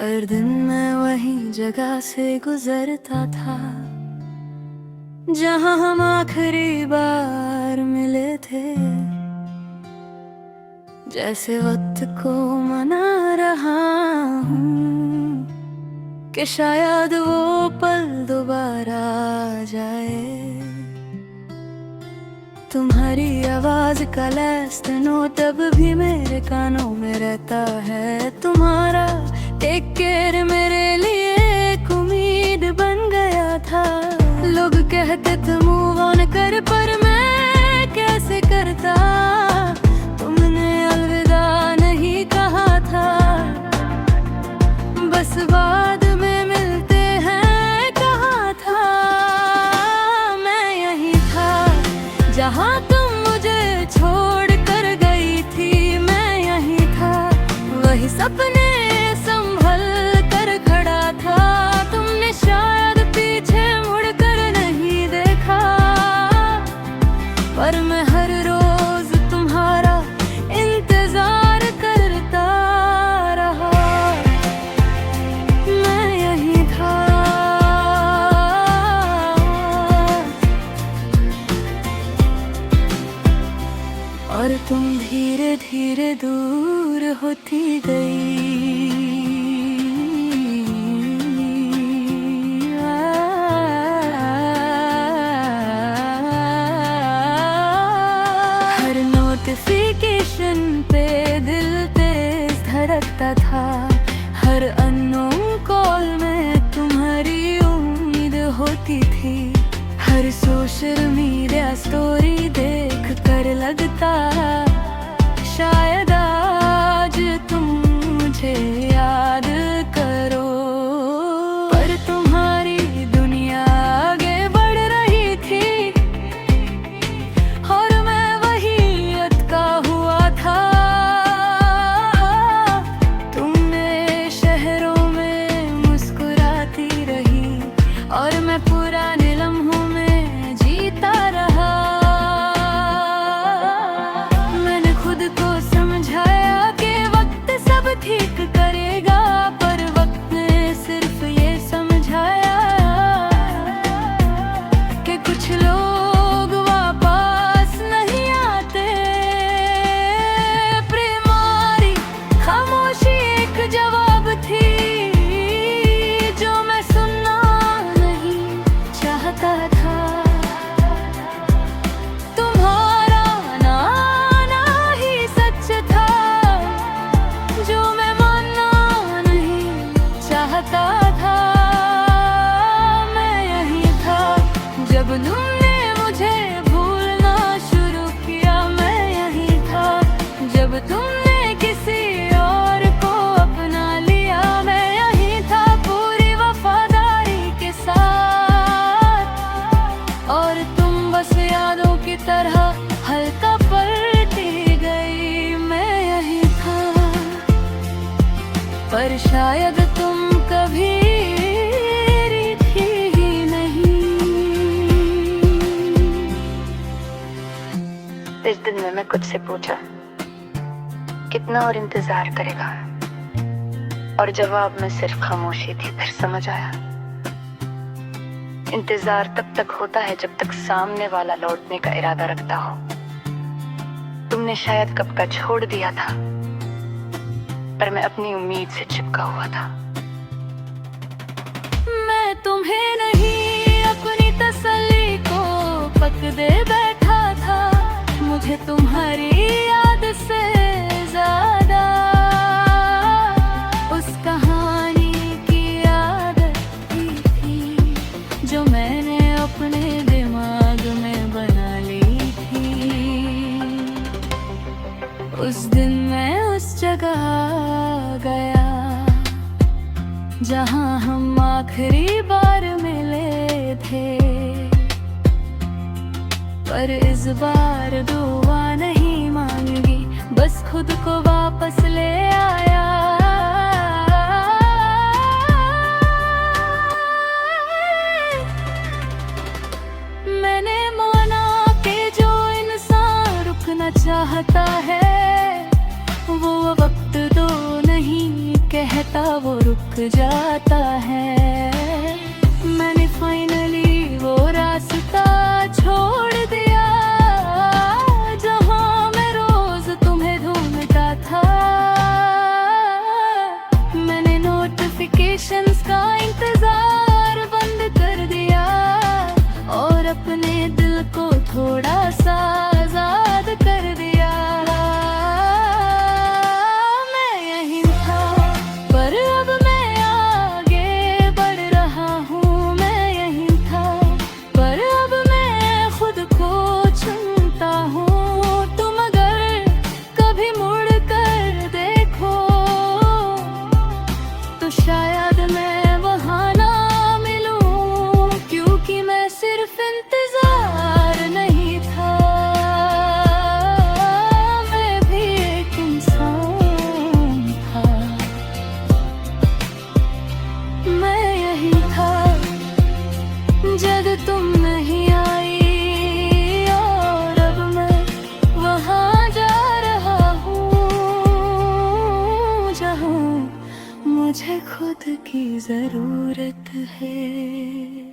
हर दिन मैं वही जगह से गुजरता था जहां हम आखिरी बार मिले थे। जैसे वक्त को मना रहा हूँ कि शायद वो पल दोबारा आ जाए। तुम्हारी आवाज का लास्ट नोट अब भी मेरे कानों में रहता है। तुम्हारा टेक केयर मेरे लिए एक उम्मीद बन गया था। लोग कहते थे मूव ऑन कर, पर मैं कैसे करता। तुमने अलविदा नहीं कहा था, बस बाद में मिलते हैं कहा था। मैं यही था जहाँ तुम मुझे छोड़ कर गई थी। मैं यही था, वही सपने संभल कर खड़ा था। तुमने शायद पीछे मुड़ कर नहीं देखा, पर मैं हर रोज तुम्हारा इंतजार करता रहा। मैं यही था, और तुम धीरे धीरे दूर होती गई। हर नोटिफिकेशन पे दिल तेज धड़कता था। हर अननोन कॉल में तुम्हारी उम्मीद होती थी। हर सोशल मीडिया स्टोरी देख कर लगता शायद आज तुम मुझे याद करो। पर तुम्हारी दुनिया आगे बढ़ रही थी और मैं वही अटका हुआ था। तुमने शहरों में मुस्कुराती रही और मैं पुराने लम्हों में जीता रहा। मैंने खुद को समझाया कि वक्त सब ठीक करेगा, पर वक्त ने सिर्फ ये समझाया कि कुछ लोग वापस नहीं आते। प्रेमारी खामोशी एक जवाब थी जो मैं सुनना नहीं चाहता था। तुम्हारा ना आना ही सच था जो मैं मानना नहीं चाहता था। मैं यही था जब तुमने मुझे भूलना शुरू किया। मैं यही था जब तुमने किसी और को अपना लिया। मैं यही था पूरी वफादारी के साथ, और तुम बस यादों की तरह हल्का पलटी गई। मैं यही था, पर शायद तुम कभी थी ही नहीं। इस दिन में मैं खुद से पूछा कितना और इंतजार करेगा, और जवाब में सिर्फ खामोशी थी। फिर समझ आया इंतजार तब तक होता है जब तक सामने वाला लौटने का इरादा रखता हो। तुमने शायद कब का छोड़ दिया था, पर मैं अपनी उम्मीद से चिपका हुआ था। मैं तुम्हें नहीं अपनी तसल्ली को पक दे बैठा था। मुझे तुम्हारी याद से ज्यादा उस कहानी की आदत थी जो मैंने अपने दिमाग में बना ली थी। उस दिन मैं उस जगह गया जहां हम आखिरी बार मिले थे, पर इस बार दुआ नहीं मांगी, बस खुद को वापस ले आया। मैंने माना कि जो इंसान रुकना चाहता है वो वक्त तो नहीं कह कहता वो रुक जाता है। मैंने फाइनली वो रास्ता छोड़ दिया जहाँ मैं रोज तुम्हें ढूंढता था। मैंने नोटिफिकेशंस का इंतजार बंद कर दिया और अपने दिल को थोड़ा सा आजाद कर दिया। मैं यहीं था पर अब मैं आगे बढ़ रहा हूँ। मैं यहीं था पर अब मैं खुद को चुनता हूँ। तुम अगर कभी मुड़ कर देखो तो शायद मैं वहाँ ना मिलूं, क्योंकि मैं सिर्फ इंतजार नहीं था, मैं भी एक इंसान था। मैं यहीं था जब तुम नहीं आई और अब मैं वहाँ जा रहा हूँ जहाँ मुझे खुद की जरूरत है।